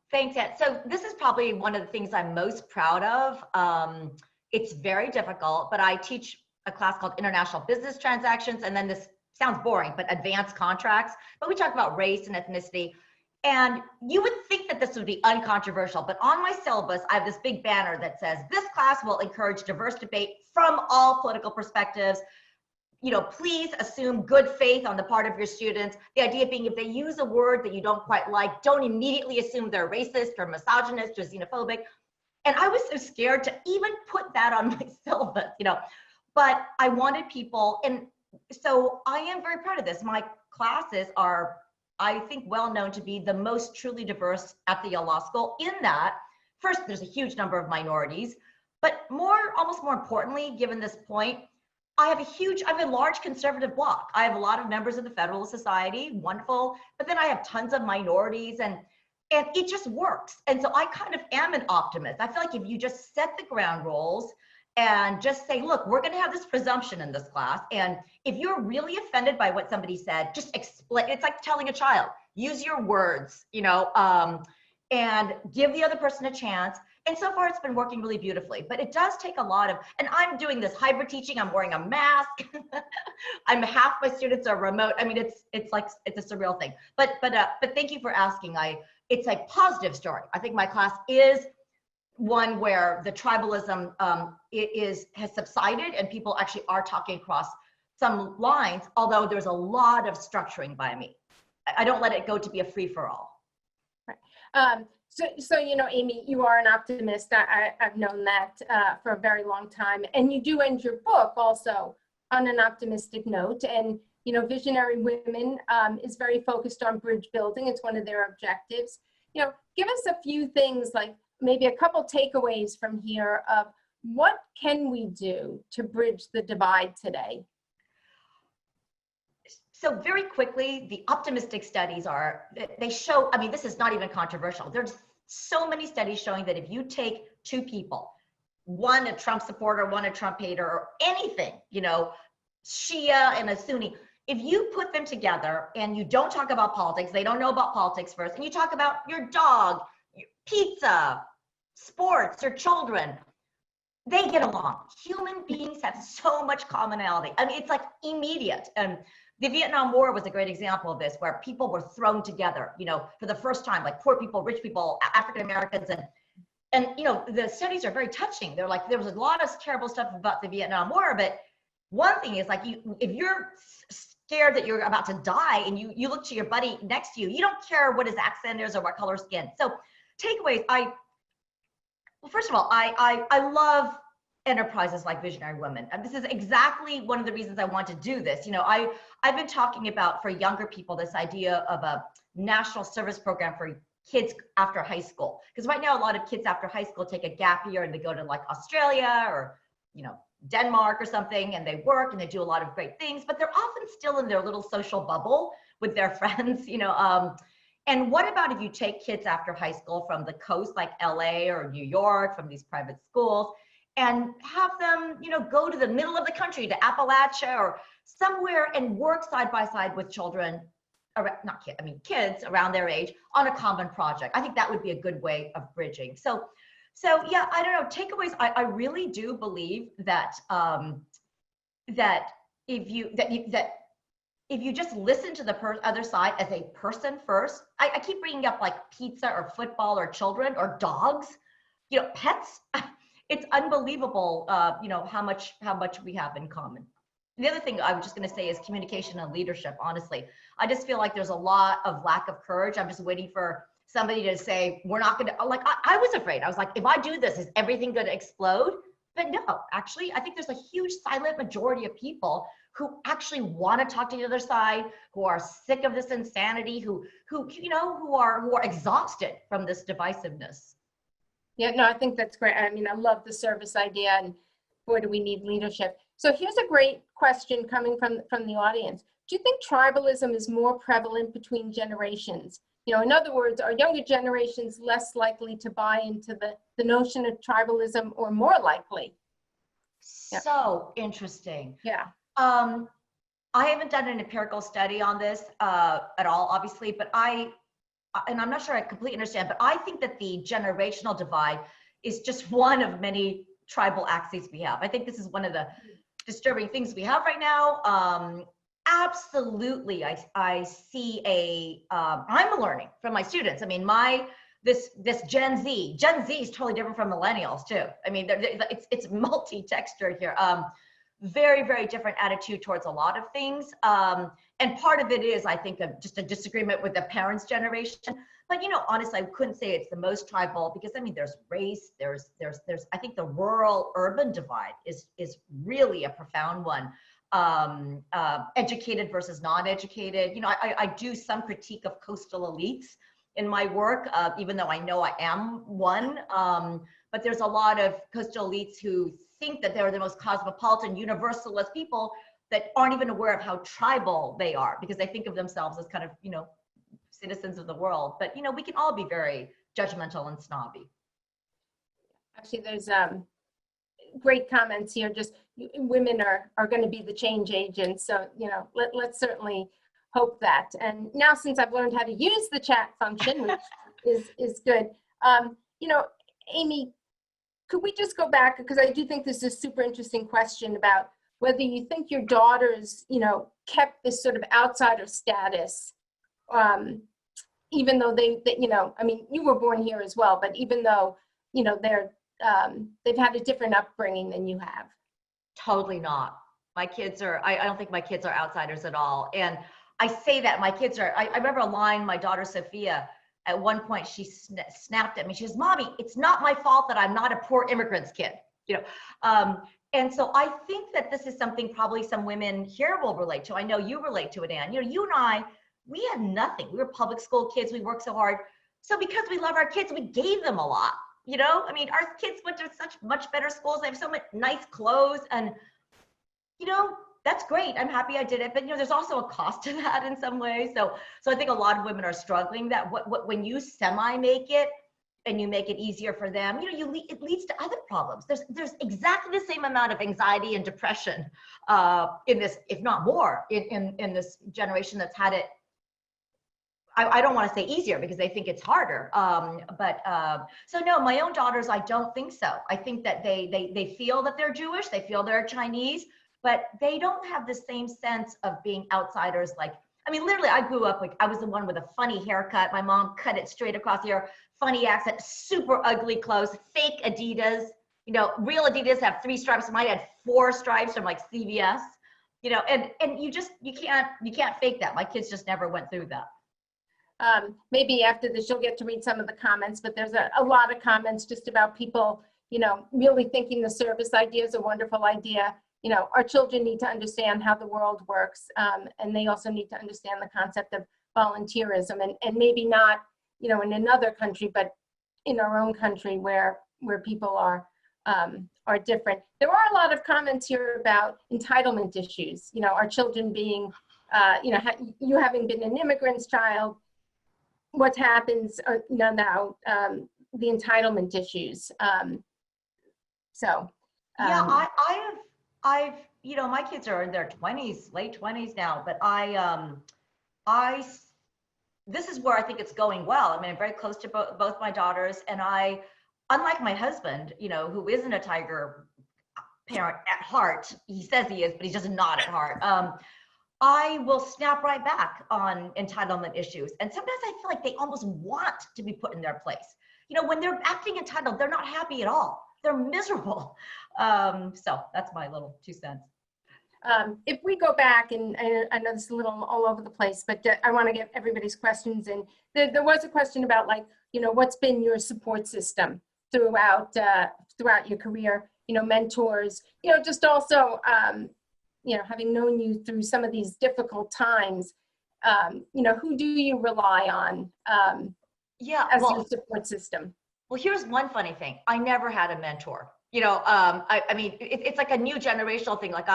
Thanks, Ed. So this is probably one of the things I'm most proud of. It's very difficult, but I teach a class called International Business Transactions, and then this sounds boring, but advanced contracts. But we talk about race and ethnicity. And you would think that this would be uncontroversial, but on my syllabus, I have this big banner that says, this class will encourage diverse debate from all political perspectives. You know, please assume good faith on the part of your students. The idea being, if they use a word that you don't quite like, don't immediately assume they're racist or misogynist or xenophobic. And I was so scared to even put that on my syllabus, you know, but I wanted people, and so I am very proud of this. My classes are, I think, well known to be the most truly diverse at the Yale Law School, in that, first, there's a huge number of minorities, but almost more importantly, given this point, I have a large conservative bloc. I have a lot of members of the Federalist Society, wonderful, but then I have tons of minorities, and it just works. And so I kind of am an optimist. I feel like if you just set the ground rules and just say, look, we're gonna have this presumption in this class, and if you're really offended by what somebody said, just explain. It's like telling a child, use your words, you know, and give the other person a chance. And so far, it's been working really beautifully, but it does take a lot of, and I'm doing this hybrid teaching. I'm wearing a mask. Half my students are remote. I mean, it's like, it's a surreal thing. But thank you for asking. It's a positive story. I think my class is one where the tribalism has subsided, and people actually are talking across some lines, although there's a lot of structuring by me. I don't let it go to be a free for all. Right. So, you know, Amy, you are an optimist. I've known that for a very long time. And you do end your book also on an optimistic note. And, you know, Visionary Women is very focused on bridge building. It's one of their objectives. give us a few things, like maybe a couple takeaways from here of what can we do to bridge the divide today? So very quickly, the optimistic studies they show, I mean, this is not even controversial. There's so many studies showing that if you take two people, one a Trump supporter, one a Trump hater, or anything, Shia and a Sunni, if you put them together and you don't talk about politics, they don't know about politics first, and you talk about your dog, your pizza, sports, your children, they get along. Human beings have so much commonality. I mean, it's like immediate. And the Vietnam War was a great example of this, where people were thrown together, for the first time, like poor people, rich people, African Americans, and the studies are very touching. They're like, there was a lot of terrible stuff about the Vietnam War, but one thing is, like, if you're scared that you're about to die and you look to your buddy next to you, you don't care what his accent is or what color skin. So takeaways, well, first of all, I love enterprises like Visionary Women. And this is exactly one of the reasons I want to do this. I've been talking about, for younger people, this idea of a national service program for kids after high school. Because right now, a lot of kids after high school take a gap year and they go to like Australia or, Denmark or something, and they work and they do a lot of great things, but they're often still in their little social bubble with their friends, and what about if you take kids after high school from the coast, like LA or New York, from these private schools, and have them, go to the middle of the country, to Appalachia or somewhere, and work side by side with children, kids around their age, on a common project. I think that would be a good way of bridging. So yeah, I don't know, takeaways. I really do believe that if you just listen to the other side as a person first. I keep bringing up like pizza or football or children or dogs, pets. It's unbelievable, how much we have in common. The other thing I was just going to say is communication and leadership. Honestly, I just feel like there's a lot of lack of courage. I'm just waiting for somebody to say, we're not going to, like, I was afraid. I was like, if I do this, is everything going to explode? But no, actually, I think there's a huge silent majority of people who actually want to talk to the other side, who are sick of this insanity, who are exhausted from this divisiveness. Yeah, no, I think that's great. I mean, I love the service idea, and boy, do we need leadership. So here's a great question coming from the audience. Do you think tribalism is more prevalent between generations? In other words, are younger generations less likely to buy into the notion of tribalism, or more likely? So interesting. Yeah. I haven't done an empirical study on this at all, obviously, but and I'm not sure I completely understand, but I think that the generational divide is just one of many tribal axes we have. I think this is one of the disturbing things we have right now. Absolutely, I see I'm learning from my students. I mean, this Gen Z is totally different from millennials too. I mean, it's multi-textured here. Very, very different attitude towards a lot of things. And part of it is, I think, just a disagreement with the parents' generation. But, honestly, I couldn't say it's the most tribal, because, I mean, there's race, there's I think the rural-urban divide is really a profound one. Educated versus non-educated. I do some critique of coastal elites in my work, even though I know I am one. But there's a lot of coastal elites who think that they're the most cosmopolitan, universalist people that aren't even aware of how tribal they are, because they think of themselves as kind of, citizens of the world. But, we can all be very judgmental and snobby. Actually, there's great comments here. Just women are going to be the change agents. So, let's certainly hope that. And now, since I've learned how to use the chat function, which is good, Amy, could we just go back? Because I do think this is a super interesting question about whether you think your daughters, kept this sort of outsider status, even though I mean, you were born here as well, but even though, they've had a different upbringing than you have. Totally not. My kids I don't think my kids are outsiders at all. And I say that my kids are, I remember a line, my daughter Sophia, at one point she snapped at me. She says, "Mommy, it's not my fault that I'm not a poor immigrant's kid." And so I think that this is something probably some women here will relate to. I know you relate to it, Anne. You and I, we had nothing. We were public school kids. We worked so hard. So because we love our kids, we gave them a lot, you know? I mean, our kids went to such much better schools. They have so much nice clothes and, you know, that's great. I'm happy I did it. But, you know, there's also a cost to that in some ways. So I think a lot of women are struggling that when you semi-make it and you make it easier for them, you know, it leads to other problems. There's exactly the same amount of anxiety and depression in this, if not more, in this generation that's had it. I don't want to say easier because they think it's harder. So no, my own daughters, I don't think so. I think that they feel that they're Jewish, they feel they're Chinese, but they don't have the same sense of being outsiders. Like, I mean, literally, I grew up like I was the one with a funny haircut. My mom cut it straight across here, funny accent, super ugly clothes, fake Adidas. You know, real Adidas have 3 stripes. Mine had 4 stripes from like CVS. You know, and you can't fake that. My kids just never went through that. Maybe after this, you'll get to read some of the comments, but there's a lot of comments just about people, you know, really thinking the service idea is a wonderful idea. You know, our children need to understand how the world works, and they also need to understand the concept of volunteerism, and maybe not, you know, in another country, but in our own country where people are different. There are a lot of comments here about entitlement issues. You know, our children being, you know, you having been an immigrant's child. What happens now, the entitlement issues. Yeah, I've, you know, my kids are in their 20s, late 20s now, but this is where I think it's going well. I mean, I'm very close to both my daughters, and unlike my husband, you know, who isn't a tiger parent at heart, he says he is, but he's just not at heart. I will snap right back on entitlement issues. And sometimes I feel like they almost want to be put in their place. You know, when they're acting entitled, they're not happy at all. They're miserable. So that's my little 2 cents. If we go back, and I know this is a little all over the place, but I want to get everybody's questions in. There was a question about, like, you know, what's been your support system throughout your career, you know, mentors, you know, just also, you know, having known you through some of these difficult times, you know, who do you rely on as your support system? Well, here's one funny thing. I never had a mentor. You know, I mean, it's like a new generational thing. Like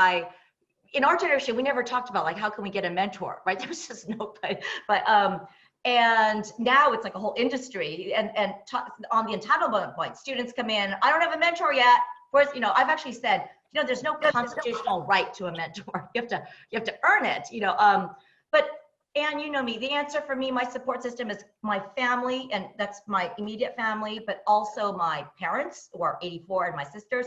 in our generation, we never talked about like, how can we get a mentor, right? There was just nobody. And now it's like a whole industry. And on the entitlement point, students come in, I don't have a mentor yet. Whereas, you know, I've actually said, you know, there's no constitutional right to a mentor. You have to earn it, you know. And you know me, the answer for me, my support system is my family, and that's my immediate family, but also my parents, who are 84, and my sisters,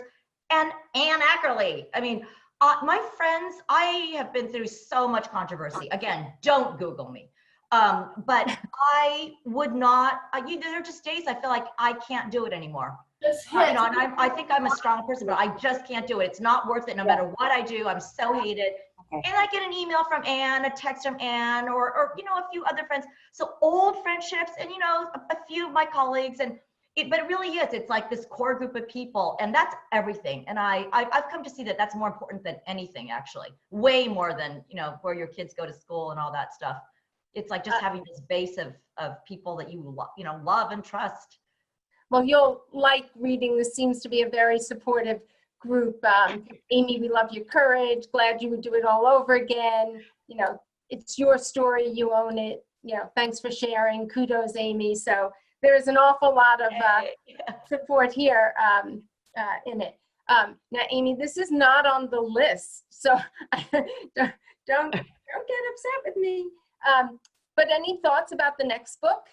and Ann Ackerley. I mean, my friends, I have been through so much controversy. Again, don't Google me. But I would not, there are just days I feel like I can't do it anymore. You know, and I think I'm a strong person, but I just can't do it. It's not worth it no matter what I do. I'm so hated. Okay. And I get an email from Anne, a text from Anne, or you know, a few other friends. So old friendships, and you know, a few of my colleagues, but it really is. It's like this core group of people, and that's everything. And I've come to see that that's more important than anything, actually, way more than, you know, where your kids go to school and all that stuff. It's like just having this base of people that you know, love and trust. Well, you'll like reading. This seems to be a very supportive group. Amy, we love your courage. Glad you would do it all over again. You know, it's your story. You own it. You know, thanks for sharing. Kudos, Amy. So there's an awful lot of support here in it. Now, Amy, this is not on the list, so don't get upset with me. But any thoughts about the next book?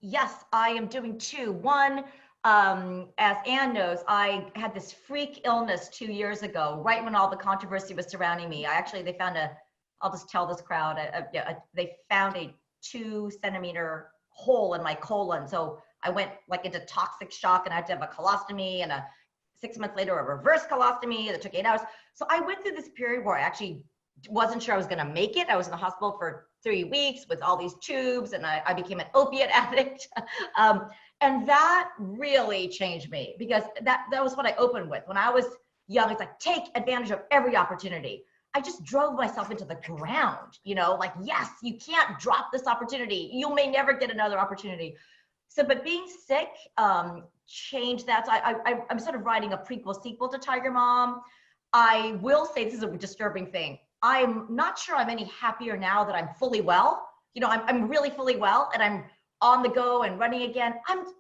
Yes, I am doing 2. One, as Anne knows, I had this freak illness 2 years ago, right when all the controversy was surrounding me. They found I'll just tell this crowd, they found a 2-centimeter hole in my colon. So I went like into toxic shock, and I had to have a colostomy, and 6 months later, a reverse colostomy that took 8 hours. So I went through this period where I actually wasn't sure I was going to make it. I was in the hospital for 3 weeks with all these tubes, and I became an opiate addict. And that really changed me, because that was what I opened with. When I was young, it's like, take advantage of every opportunity. I just drove myself into the ground, you know, like, yes, you can't drop this opportunity. You may never get another opportunity. So, but being sick changed that. So I'm sort of writing a prequel sequel to Tiger Mom. I will say this is a disturbing thing. I'm not sure I'm any happier now that I'm fully well. You know, I'm really fully well and I'm on the go and running again.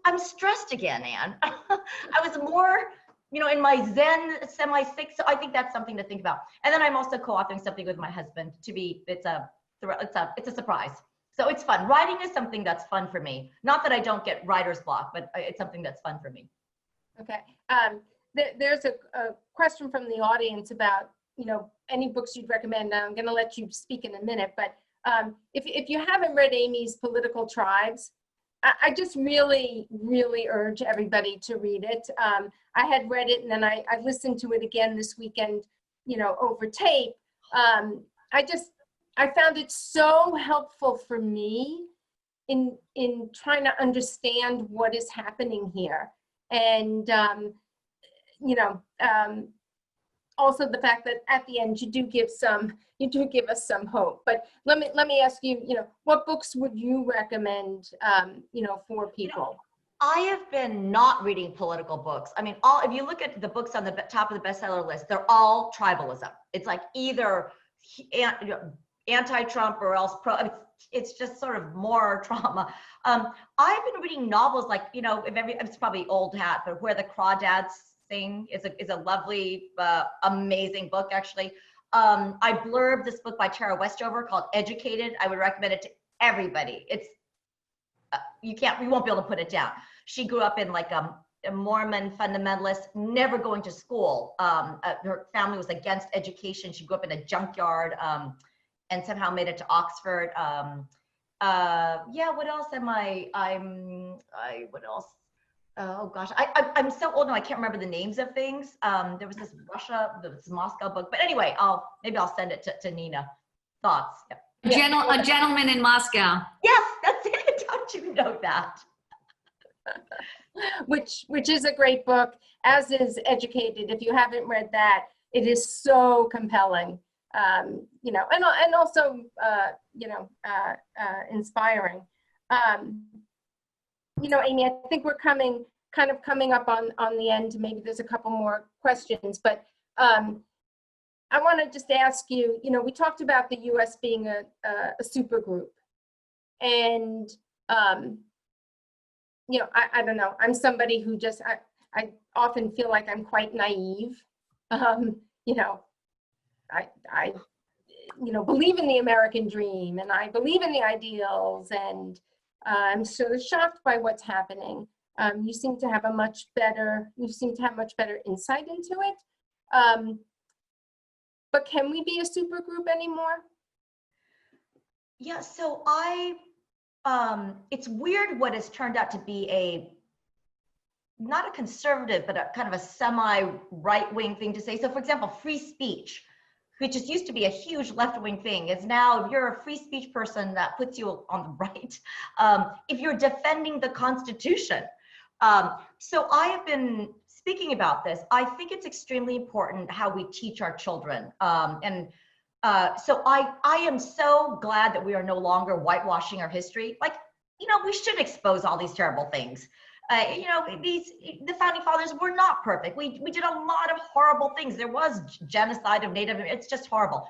I'm stressed again, Anne. I was more, you know, in my Zen semi-sick. So I think that's something to think about. And then I'm also co-authoring something with my husband it's a surprise. So it's fun. Writing is something that's fun for me. Not that I don't get writer's block, but it's something that's fun for me. Okay. There's a question from the audience about, you know, any books you'd recommend. Now, I'm going to let you speak in a minute, but if you haven't read Amy's Political Tribes, I just really, really urge everybody to read it. I had read it and then I listened to it again this weekend, you know, over tape. I found it so helpful for me in trying to understand what is happening here. And, you know, also the fact that at the end you do give us some hope. But let me ask you, you know, what books would you recommend, you know, for people? I have been not reading political books. I mean, if you look at the books on the top of the bestseller list, they're all tribalism. It's like either anti-Trump or else pro. It's just sort of more trauma. I've been reading novels like, you know, it's probably old hat, but Where the Crawdads Sing is a lovely, amazing book, actually. I blurbed this book by Tara Westover called Educated. I would recommend it to everybody. It's, you won't be able to put it down. She grew up in like a Mormon fundamentalist, never going to school. Her family was against education. She grew up in a junkyard and somehow made it to Oxford. Yeah, what else am what else? Oh gosh, I'm so old now, I can't remember the names of things. There was this Moscow book, but anyway, maybe I'll send it to Nina. Thoughts? Yeah. A Gentleman in Moscow. Yes, that's it. Don't you know that? Which is a great book, as is Educated. If you haven't read that, it is so compelling. You know, and also, you know, inspiring. You know, Amy, I think we're coming up on the end. Maybe there's a couple more questions, but I want to just ask you, you know, we talked about the U.S. being a super group, and you know, I don't know. I'm somebody who just I often feel like I'm quite naive. You know, I you know, believe in the American dream and I believe in the ideals, and I'm sort of shocked by what's happening. You seem to have much better insight into it. But can we be a supergroup anymore? Yeah, so it's weird what has turned out to be not a conservative, but a kind of a semi-right-wing thing to say. So for example, free speech, which just used to be a huge left-wing thing, is now, if you're a free speech person, that puts you on the right. If you're defending the Constitution. So I have been speaking about this. I think it's extremely important how we teach our children. So I am so glad that we are no longer whitewashing our history. Like, you know, we should expose all these terrible things. You know, the founding fathers were not perfect. We did a lot of horrible things. There was genocide of Native, it's just horrible.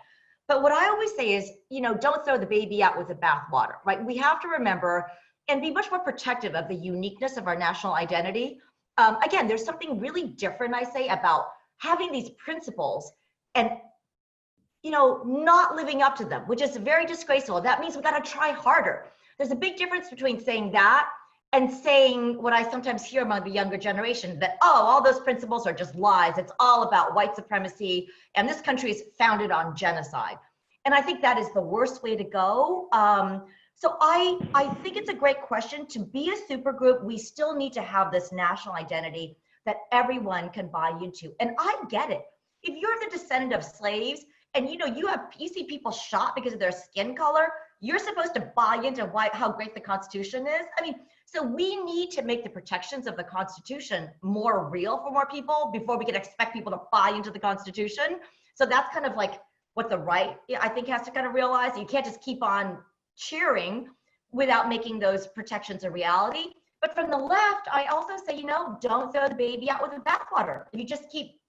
But what I always say is, you know, don't throw the baby out with the bathwater, right? We have to remember and be much more protective of the uniqueness of our national identity. Again, there's something really different, I say, about having these principles and, you know, not living up to them, which is very disgraceful. That means we got to try harder. There's a big difference between saying that and saying what I sometimes hear among the younger generation, that, oh, all those principles are just lies. It's all about white supremacy, and this country is founded on genocide. And I think that is the worst way to go. So I think it's a great question. To be a supergroup, we still need to have this national identity that everyone can buy into. And I get it. If you're the descendant of slaves and you know you see people shot because of their skin color, you're supposed to buy into how great the Constitution is. I mean, so we need to make the protections of the Constitution more real for more people before we can expect people to buy into the Constitution. So that's kind of like what the right, I think, has to kind of realize. You can't just keep on cheering without making those protections a reality. But from the left, I also say, you know, don't throw the baby out with the bathwater. If you just keep,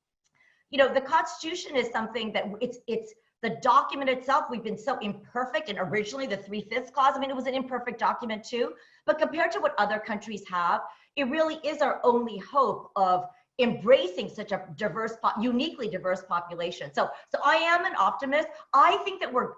you know, the Constitution is something that it's the document itself. We've been so imperfect, and originally the 3/5 clause, I mean, it was an imperfect document too, but compared to what other countries have, it really is our only hope of embracing such a diverse, uniquely diverse population. So I am an optimist. I think that we're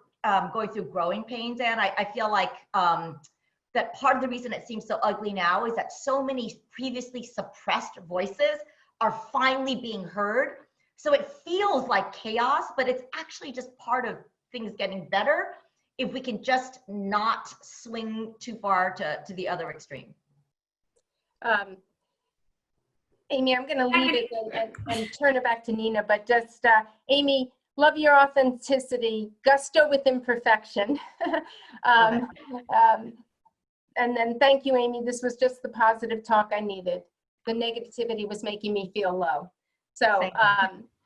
going through growing pains, and I feel like that part of the reason it seems so ugly now is that so many previously suppressed voices are finally being heard. So it feels like chaos, but it's actually just part of things getting better if we can just not swing too far to the other extreme. Amy, I'm going to leave it and turn it back to Nina, but just, Amy, love your authenticity, gusto with imperfection. And then thank you, Amy. This was just the positive talk I needed. The negativity was making me feel low. So,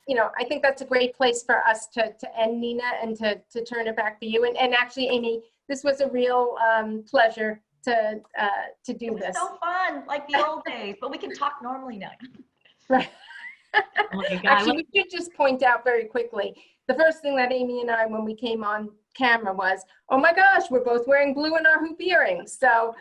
you know, I think that's a great place for us to end, Nina, and to turn it back to you. And actually, Amy, this was a real pleasure to do this. It was so fun, like the old days, but we can talk normally now. Right. Oh my God. Actually, we should just point out very quickly, the first thing that Amy and I, when we came on camera, was, oh my gosh, we're both wearing blue in our hoop earrings. So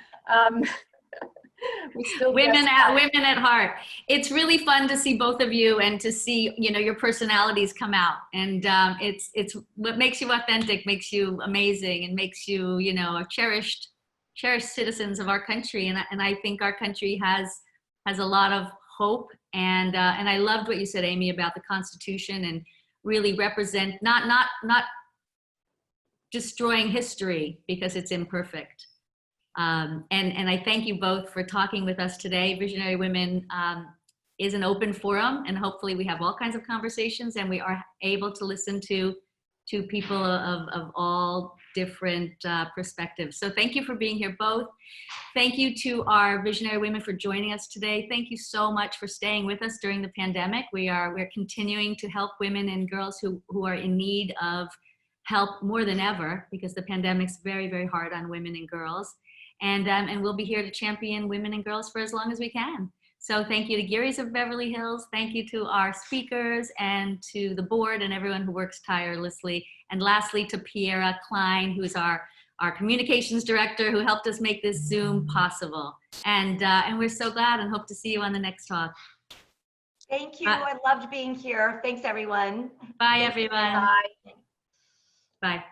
we still women at heart. It's really fun to see both of you and to see, you know, your personalities come out. And it's what makes you authentic, makes you amazing, and makes you, you know, cherished citizens of our country. And I think our country has a lot of hope. And I loved what you said, Amy, about the Constitution, and really represent not destroying history because it's imperfect. And I thank you both for talking with us today. Visionary Women is an open forum, and hopefully we have all kinds of conversations, and we are able to listen to people of all different perspectives. So thank you for being here both. Thank you to our Visionary Women for joining us today. Thank you so much for staying with us during the pandemic. We're continuing to help women and girls who are in need of help more than ever, because the pandemic's very, very hard on women and girls. And we'll be here to champion women and girls for as long as we can. So thank you to Geary's of Beverly Hills. Thank you to our speakers and to the board and everyone who works tirelessly. And lastly, to Piera Klein, who's our communications director, who helped us make this Zoom possible. And we're so glad and hope to see you on the next talk. Thank you. I loved being here. Thanks, everyone. Bye, everyone. Bye. Bye.